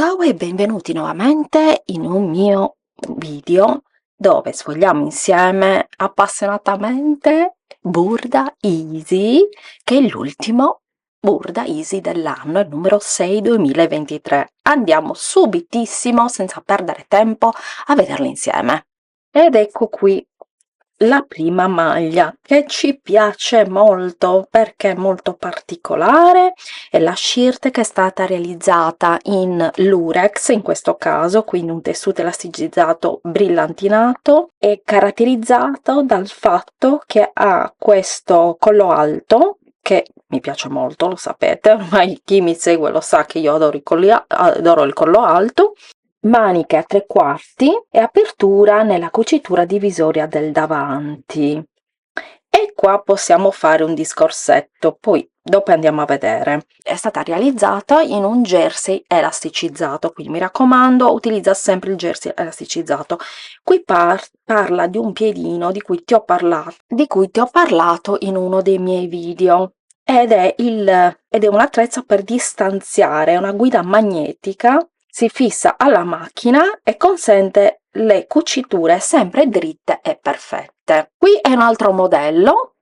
Ciao e benvenuti nuovamente in un mio video dove sfogliamo insieme appassionatamente Burda Easy, che è l'ultimo Burda Easy dell'anno, il numero 6 2023. Andiamo subitissimo, senza perdere tempo, a vederlo insieme. Ed ecco qui la prima maglia, che ci piace molto perché è molto particolare. È la shirt che è stata realizzata in lurex in questo caso, quindi un tessuto elasticizzato brillantinato, e caratterizzato dal fatto che ha questo collo alto che mi piace molto, lo sapete, ormai chi mi segue lo sa che io adoro il collo alto, maniche a 3/4 e apertura nella cucitura divisoria del davanti. E qua possiamo fare un discorsetto, poi dopo andiamo a vedere. È stata realizzata in un jersey elasticizzato, quindi mi raccomando, utilizza sempre il jersey elasticizzato. Qui parla di un piedino di cui ti ho parlato in uno dei miei video. Ed è un attrezzo per distanziare, una guida magnetica, si fissa alla macchina e consente le cuciture sempre dritte e perfette. Qui è un altro modello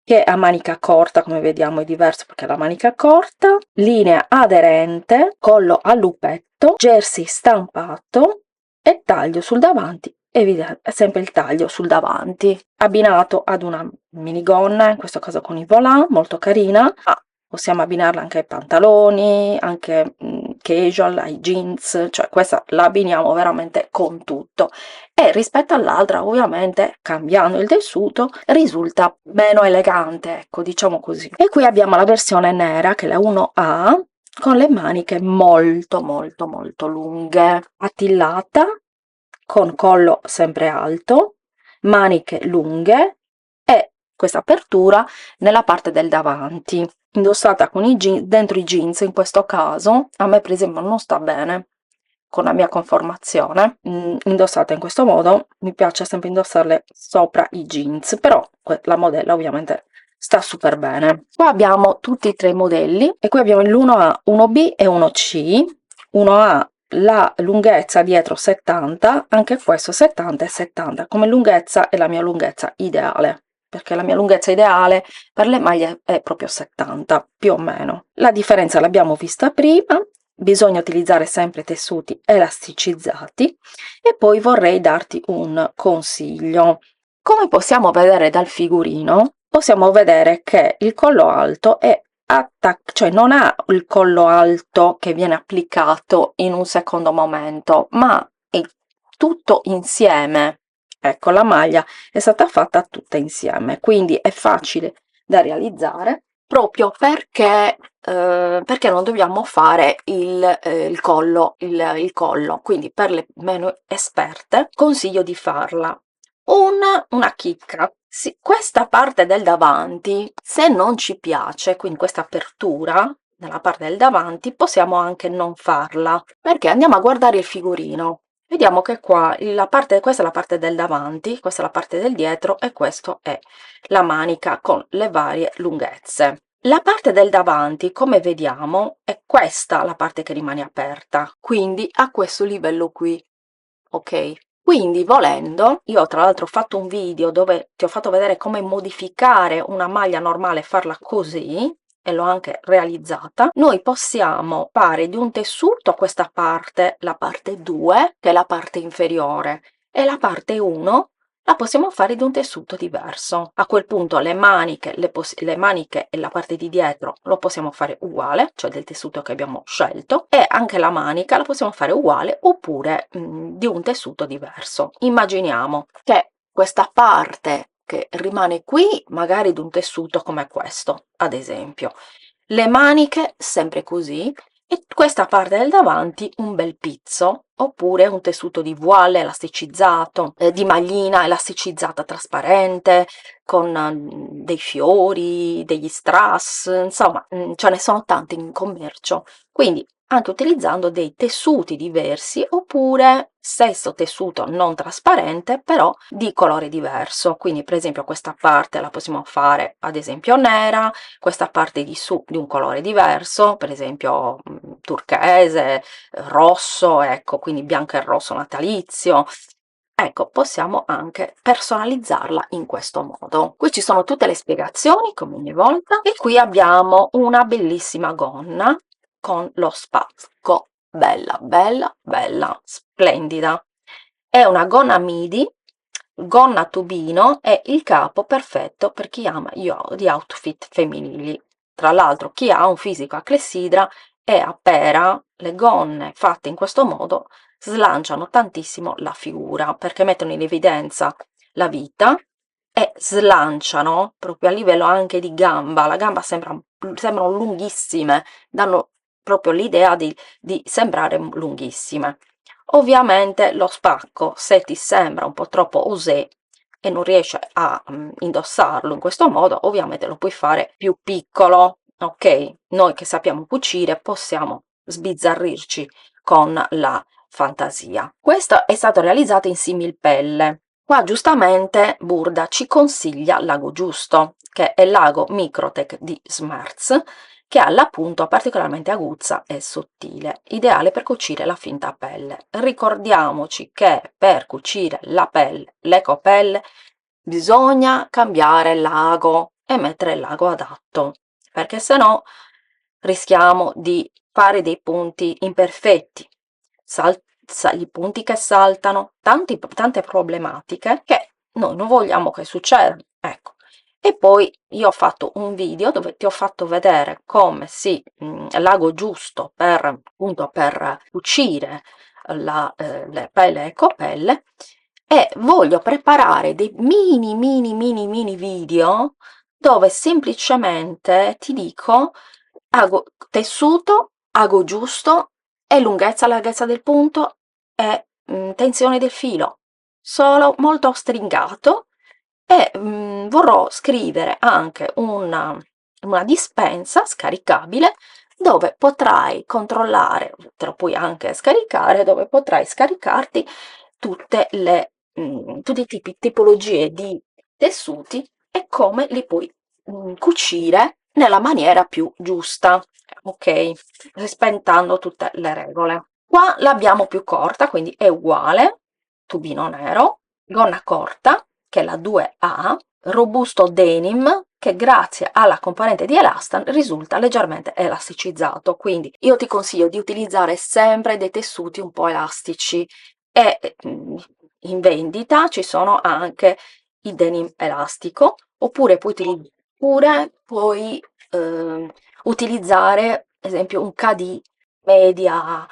che a manica corta, come vediamo è diverso perché la manica corta, linea aderente, collo a lupetto, jersey stampato e taglio sul davanti, è sempre il taglio sul davanti, abbinato ad una minigonna, in questo caso con i volant, molto carina. Possiamo abbinarla anche ai pantaloni, anche casual, ai jeans, cioè questa la abbiniamo veramente con tutto. E rispetto all'altra, ovviamente, cambiando il tessuto, risulta meno elegante, ecco, diciamo così. E qui abbiamo la versione nera, che è la 1A, con le maniche molto molto molto lunghe, attillata, con collo sempre alto, maniche lunghe e questa apertura nella parte del davanti, indossata con i jeans, dentro i jeans. In questo caso a me per esempio non sta bene con la mia conformazione, indossata in questo modo. Mi piace sempre indossarle sopra i jeans, però la modella ovviamente sta super bene. Qua abbiamo tutti e tre i modelli e qui abbiamo l'1A, 1B e 1C. 1A la lunghezza dietro 70, anche questo 70 e 70, come lunghezza è la mia lunghezza ideale, perché la mia lunghezza ideale per le maglie è proprio 70 più o meno. La differenza l'abbiamo vista prima, bisogna utilizzare sempre tessuti elasticizzati. E poi vorrei darti un consiglio. Come possiamo vedere dal figurino, possiamo vedere che il collo alto è cioè non ha il collo alto che viene applicato in un secondo momento, ma è tutto insieme. Ecco, la maglia è stata fatta tutta insieme, quindi è facile da realizzare proprio perché non dobbiamo fare il collo, quindi per le meno esperte consiglio di farla. Una chicca, questa parte del davanti, se non ci piace, quindi questa apertura nella parte del davanti, possiamo anche non farla, perché andiamo a guardare il figurino. Vediamo che qua questa è la parte del davanti, questa è la parte del dietro e questa è la manica con le varie lunghezze. La parte del davanti, come vediamo, è questa la parte che rimane aperta, quindi a questo livello qui, ok? Quindi volendo, io tra l'altro ho fatto un video dove ti ho fatto vedere come modificare una maglia normale e farla così, e l'ho anche realizzata. Noi possiamo fare di un tessuto questa parte, la parte 2, che è la parte inferiore, e la parte 1 la possiamo fare di un tessuto diverso. A quel punto le maniche e la parte di dietro lo possiamo fare uguale, cioè del tessuto che abbiamo scelto, e anche la manica la possiamo fare uguale oppure di un tessuto diverso. Immaginiamo che questa parte che rimane qui magari di un tessuto come questo, ad esempio. Le maniche sempre così, e questa parte del davanti un bel pizzo oppure un tessuto di voile elasticizzato, di maglina elasticizzata trasparente, con dei fiori, degli strass, insomma, ce ne sono tanti in commercio, quindi anche utilizzando dei tessuti diversi, oppure stesso tessuto non trasparente però di colore diverso. Quindi per esempio questa parte la possiamo fare ad esempio nera, questa parte di su di un colore diverso, per esempio turchese, rosso, ecco, quindi bianco e rosso natalizio. Ecco, possiamo anche personalizzarla in questo modo. Qui ci sono tutte le spiegazioni, come ogni volta, e qui abbiamo una bellissima gonna con lo spacco, bella, bella, bella, splendida. È una gonna midi, gonna a tubino, è il capo perfetto per chi ama gli outfit femminili. Tra l'altro, chi ha un fisico a clessidra e a pera, le gonne fatte in questo modo slanciano tantissimo la figura perché mettono in evidenza la vita e slanciano proprio a livello anche di gamba. La gamba sembrano lunghissime, danno proprio l'idea di sembrare lunghissime. Ovviamente lo spacco, se ti sembra un po' troppo osé e non riesci a indossarlo in questo modo, ovviamente lo puoi fare più piccolo, ok? Noi che sappiamo cucire possiamo sbizzarrirci con la fantasia. Questo è stato realizzato in similpelle. Qua giustamente Burda ci consiglia l'ago giusto, che è l'ago Microtech di Smerz, che ha la punta particolarmente aguzza e sottile, ideale per cucire la finta pelle. Ricordiamoci che per cucire la pelle, l'ecopelle, bisogna cambiare l'ago e mettere l'ago adatto, perché se no rischiamo di fare dei punti imperfetti, i punti che saltano, tante problematiche che noi non vogliamo che succedano, ecco. E poi io ho fatto un video dove ti ho fatto vedere come l'ago giusto per, appunto, per cucire le pelle e copelle, e voglio preparare dei mini video dove semplicemente ti dico tessuto, ago giusto e lunghezza, larghezza del punto e tensione del filo, solo molto stringato. E vorrò scrivere anche una dispensa scaricabile dove potrai controllare, te lo puoi anche scaricare, dove potrai scaricarti tutti i tipologie di tessuti e come li puoi cucire nella maniera più giusta, ok? Rispettando tutte le regole. Qua l'abbiamo più corta, quindi è uguale, tubino nero, gonna corta, che è la 2A, robusto denim, che grazie alla componente di elastan risulta leggermente elasticizzato, quindi io ti consiglio di utilizzare sempre dei tessuti un po' elastici, e in vendita ci sono anche il denim elastico, oppure puoi utilizzare ad esempio un KD media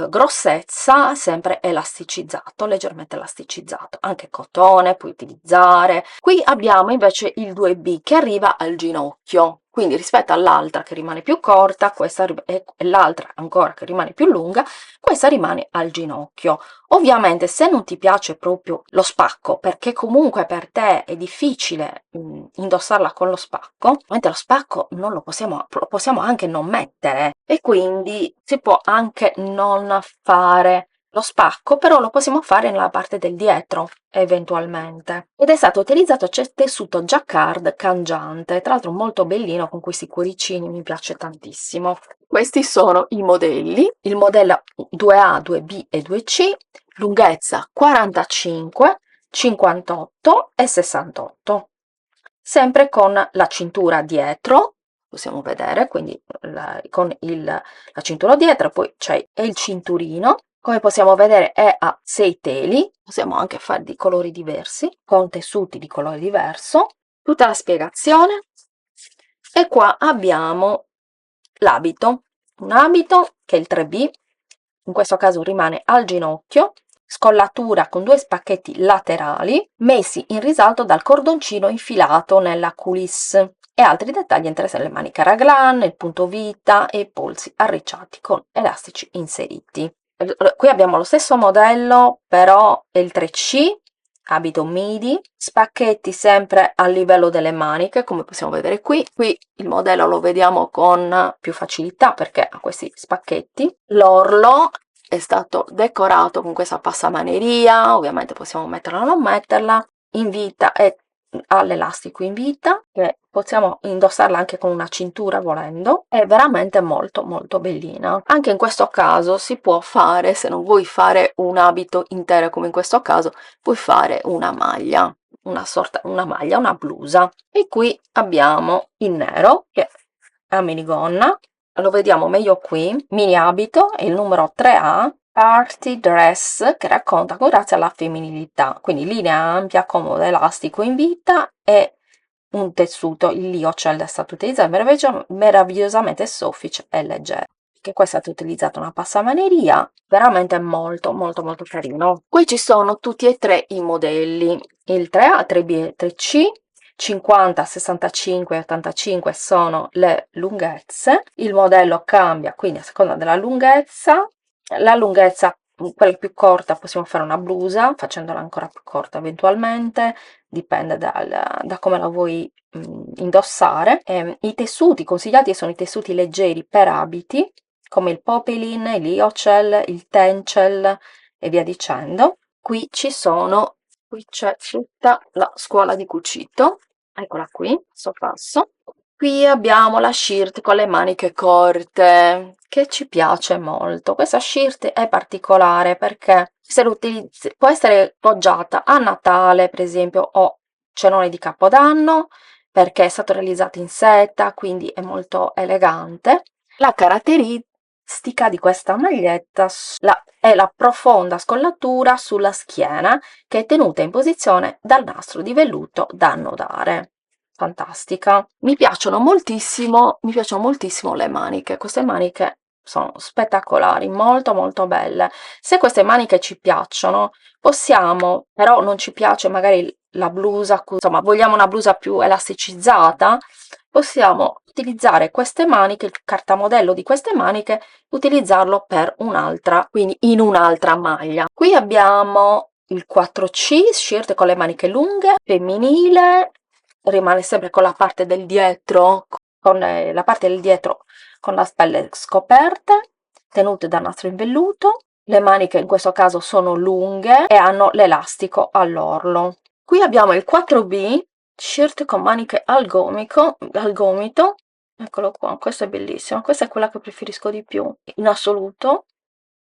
grossezza, sempre elasticizzato, leggermente elasticizzato, anche cotone puoi utilizzare. Qui abbiamo invece il 2B che arriva al ginocchio, quindi rispetto all'altra che rimane più corta, questa e l'altra ancora che rimane più lunga, questa rimane al ginocchio. Ovviamente se non ti piace proprio lo spacco, perché comunque per te è difficile indossarla con lo spacco, ovviamente lo spacco non lo possiamo anche non mettere, e quindi si può anche non fare lo spacco, però lo possiamo fare nella parte del dietro eventualmente. Ed è stato utilizzato tessuto jacquard cangiante, tra l'altro molto bellino, con questi cuoricini, mi piace tantissimo. Questi sono i modelli, il modello 2A, 2B e 2C, lunghezza 45, 58 e 68, sempre con la cintura dietro, possiamo vedere, quindi con la cintura dietro, poi c'è il cinturino, come possiamo vedere è a 6 teli, possiamo anche fare di colori diversi, con tessuti di colore diverso, tutta la spiegazione. E qua abbiamo l'abito, un abito che è il 3B, in questo caso rimane al ginocchio, scollatura con 2 spacchetti laterali messi in risalto dal cordoncino infilato nella coulisse, e altri dettagli interessanti: le maniche raglan, il punto vita e i polsi arricciati con elastici inseriti. qui abbiamo lo stesso modello, però è il 3C, abito midi, spacchetti sempre a livello delle maniche, come possiamo vedere qui. Qui il modello lo vediamo con più facilità perché ha questi spacchetti. L'orlo è stato decorato con questa passamaneria, ovviamente possiamo metterla o non metterla, in vita e all'elastico in vita, che possiamo indossarla anche con una cintura volendo. È veramente molto molto bellina. Anche in questo caso si può fare, se non vuoi fare un abito intero come in questo caso, puoi fare una maglia, una maglia, una blusa. E qui abbiamo il nero, che è a minigonna, lo vediamo meglio qui, mini abito, è il numero 3A, party dress, che racconta grazie alla femminilità, quindi linea ampia, comodo, elastico in vita e un tessuto, il lyocell è stato utilizzato meravigliosamente soffice e leggero. Che qua è stata utilizzata una passamaneria, veramente molto molto molto carino. Qui ci sono tutti e tre i modelli, il 3A, 3B e 3C, 50, 65 e 85 sono le lunghezze, il modello cambia quindi a seconda della lunghezza, la lunghezza quella più corta possiamo fare una blusa, facendola ancora più corta eventualmente, dipende da come la vuoi indossare. I tessuti consigliati sono i tessuti leggeri per abiti, come il poplin, il lyocell, il tencel e via dicendo. Qui c'è tutta la scuola di cucito, eccola qui, sto passo. Qui abbiamo la shirt con le maniche corte, che ci piace molto. Questa shirt è particolare perché può essere poggiata a Natale, per esempio, o cenone di Capodanno, perché è stato realizzato in seta, quindi è molto elegante. La caratteristica di questa maglietta è la profonda scollatura sulla schiena, che è tenuta in posizione dal nastro di velluto da annodare. Fantastica. Mi piacciono moltissimo le maniche. Queste maniche sono spettacolari, molto molto belle. Se queste maniche ci piacciono, possiamo, però non ci piace magari la blusa, insomma, vogliamo una blusa più elasticizzata, possiamo utilizzare queste maniche, il cartamodello di queste maniche, utilizzarlo per un'altra, quindi in un'altra maglia. Qui abbiamo il 4C, shirt con le maniche lunghe, femminile, rimane sempre con la parte del dietro, con la parte del dietro con la spelle scoperte, tenute da nastro in velluto. Le maniche in questo caso sono lunghe e hanno l'elastico all'orlo. Qui abbiamo il 4B, shirt con maniche al gomito, eccolo qua, questo è bellissimo, questa è quella che preferisco di più in assoluto.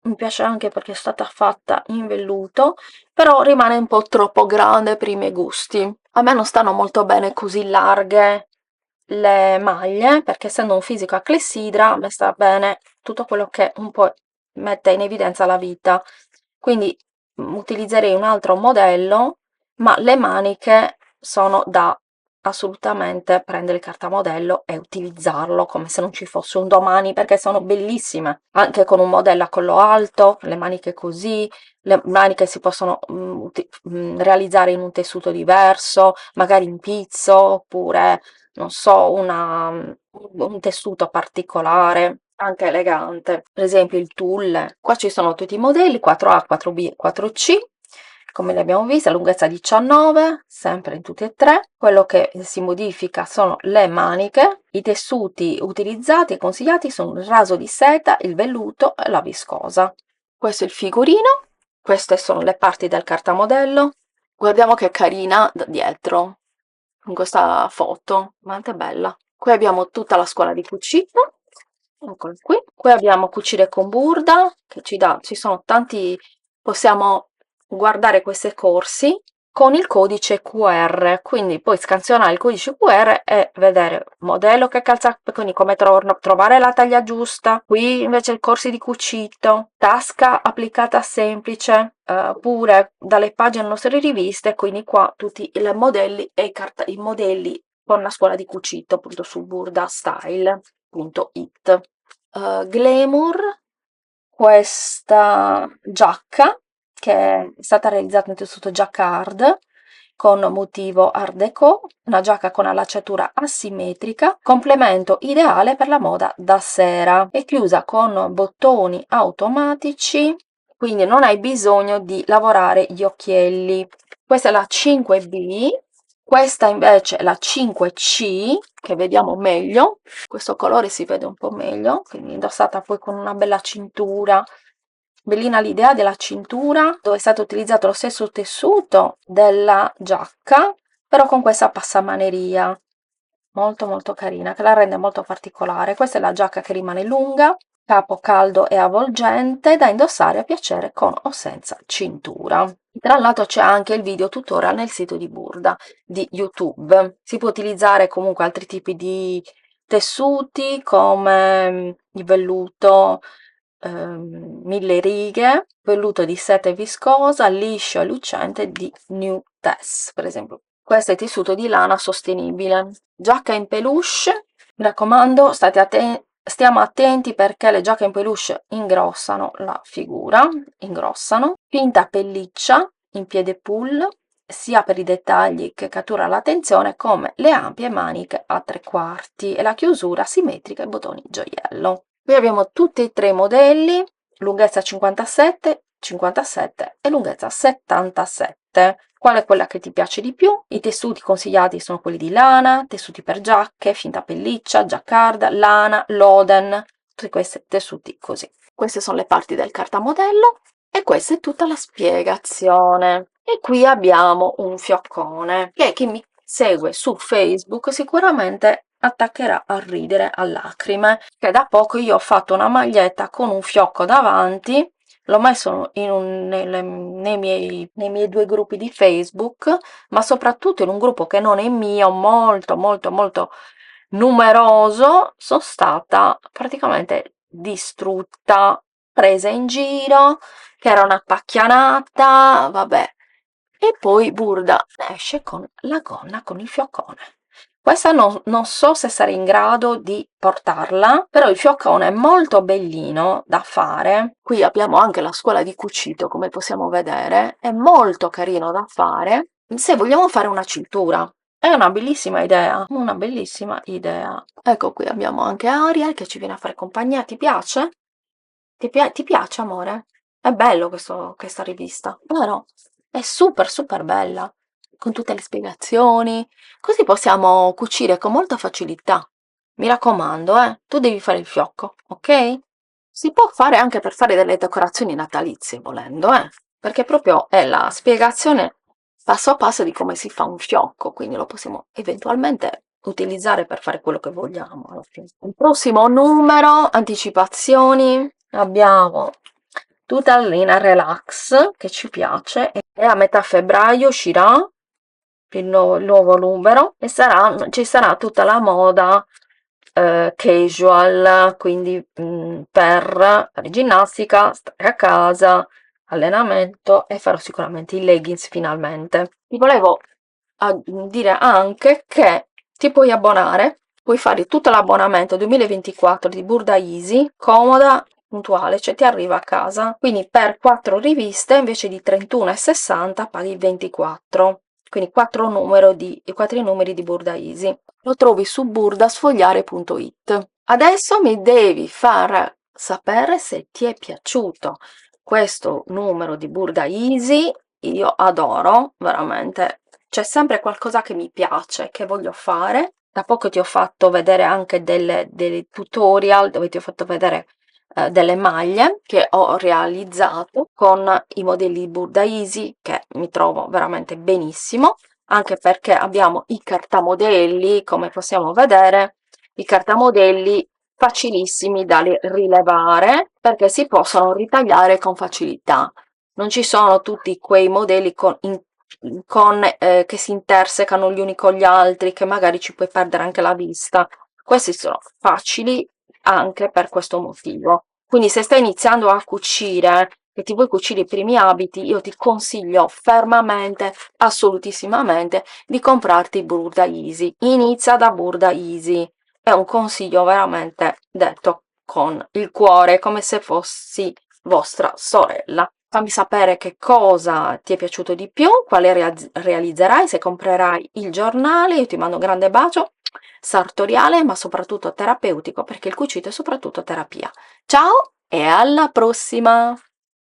Mi piace anche perché è stata fatta in velluto, però rimane un po' troppo grande per i miei gusti. A me non stanno molto bene così larghe le maglie, perché essendo un fisico a clessidra, a me sta bene tutto quello che un po' mette in evidenza la vita. Quindi utilizzerei un altro modello, ma le maniche sono da assolutamente prendere il cartamodello e utilizzarlo come se non ci fosse un domani, perché sono bellissime, anche con un modello a collo alto, le maniche così, le maniche si possono realizzare in un tessuto diverso, magari in pizzo, oppure, non so, un tessuto particolare, anche elegante. Per esempio il tulle. Qua ci sono tutti i modelli, 4A, 4B e 4C. Come li abbiamo visti, la lunghezza 19, sempre in tutti e tre. Quello che si modifica sono le maniche. I tessuti utilizzati e consigliati sono il raso di seta, il velluto e la viscosa. Questo è il figurino, queste sono le parti del cartamodello. Guardiamo che carina da dietro, con questa foto, veramente bella. Qui abbiamo tutta la scuola di cucito, eccolo qui. Qui abbiamo cucire con burda, che ci sono tanti, possiamo guardare questi corsi con il codice QR, quindi puoi scansionare il codice QR e vedere modello che calza, quindi come trovare la taglia giusta. Qui invece il corsi di cucito, tasca applicata semplice, pure dalle pagine delle nostre riviste, quindi qua tutti i modelli e i modelli con la scuola di cucito appunto su burdastyle.it. Glamour, questa giacca che è stata realizzata in tessuto jacquard con motivo Art Deco, una giacca con allacciatura asimmetrica, complemento ideale per la moda da sera, è chiusa con bottoni automatici, quindi non hai bisogno di lavorare gli occhielli. Questa è la 5B, questa invece è la 5C, che vediamo meglio, questo colore si vede un po' meglio, quindi indossata poi con una bella cintura. Bellina l'idea della cintura, dove è stato utilizzato lo stesso tessuto della giacca, però con questa passamaneria, molto molto carina, che la rende molto particolare. Questa è la giacca che rimane lunga, capo caldo e avvolgente, da indossare a piacere con o senza cintura. Tra l'altro c'è anche il video tutorial nel sito di Burda di YouTube. Si può utilizzare comunque altri tipi di tessuti come il velluto, 1000 righe, velluto di sete viscosa, liscio e lucente di New Tess, per esempio. Questo è tessuto di lana sostenibile. Giacca in peluche, mi raccomando, stiamo attenti perché le giacche in peluche ingrossano la figura, ingrossano. Finta pelliccia in piede pull, sia per i dettagli che cattura l'attenzione, come le ampie maniche a 3/4 e la chiusura simmetrica e bottoni gioiello. Qui abbiamo tutti e tre i modelli, lunghezza 57, 57 e lunghezza 77. Qual è quella che ti piace di più? I tessuti consigliati sono quelli di lana, tessuti per giacche, finta pelliccia, jacquard, lana, loden, tutti questi tessuti così. Queste sono le parti del cartamodello e questa è tutta la spiegazione. E qui abbiamo un fioccone che chi mi segue su Facebook sicuramente attaccherà a ridere a lacrime, che da poco io ho fatto una maglietta con un fiocco davanti, l'ho messo nei miei due gruppi di Facebook, ma soprattutto in un gruppo che non è mio, molto molto molto numeroso, sono stata praticamente distrutta, presa in giro, che era una pacchianata, vabbè. E poi Burda esce con la gonna con il fioccone. Questa non so se sarei in grado di portarla, però il fioccone è molto bellino da fare. Qui abbiamo anche la scuola di cucito, come possiamo vedere, è molto carino da fare. Se vogliamo fare una cintura, è una bellissima idea, una bellissima idea. Ecco, qui abbiamo anche Ariel che ci viene a fare compagnia. Ti piace? Ti piace, amore? È bello questa rivista, vero? È super super bella, con tutte le spiegazioni, così possiamo cucire con molta facilità. Mi raccomando, tu devi fare il fiocco, ok? Si può fare anche per fare delle decorazioni natalizie, volendo, perché proprio è la spiegazione passo a passo di come si fa un fiocco, quindi lo possiamo eventualmente utilizzare per fare quello che vogliamo alla fine. Il prossimo numero, anticipazioni, abbiamo Tutalina Relax, che ci piace, e a metà febbraio uscirà il nuovo numero e ci sarà tutta la moda casual, quindi per fare ginnastica, stare a casa, allenamento, e farò sicuramente i leggings finalmente. Ti volevo dire anche che ti puoi abbonare, puoi fare tutto l'abbonamento 2024 di Burda Easy, comoda, puntuale, cioè ti arriva a casa, quindi per 4 riviste invece di 31,60 paghi 24, quindi 4 numeri di Burda Easy. Lo trovi su burdasfogliare.it. Adesso mi devi far sapere se ti è piaciuto questo numero di Burda Easy. Io adoro, veramente, c'è sempre qualcosa che mi piace, che voglio fare. Da poco ti ho fatto vedere anche dei tutorial dove ti ho fatto vedere delle maglie che ho realizzato con i modelli Burda Easy, che mi trovo veramente benissimo, anche perché abbiamo i cartamodelli, come possiamo vedere, i cartamodelli facilissimi da rilevare perché si possono ritagliare con facilità. Non ci sono tutti quei modelli che si intersecano gli uni con gli altri, che magari ci puoi perdere anche la vista. Questi sono facili anche per questo motivo. Quindi se stai iniziando a cucire e ti vuoi cucire i primi abiti, io ti consiglio fermamente, assolutissimamente, di comprarti Burda Easy. Inizia da Burda Easy. È un consiglio veramente detto con il cuore, come se fossi vostra sorella. Fammi sapere che cosa ti è piaciuto di più, quale realizzerai, se comprerai il giornale. Io ti mando un grande bacio sartoriale, ma soprattutto terapeutico, perché il cucito è soprattutto terapia. Ciao e alla prossima!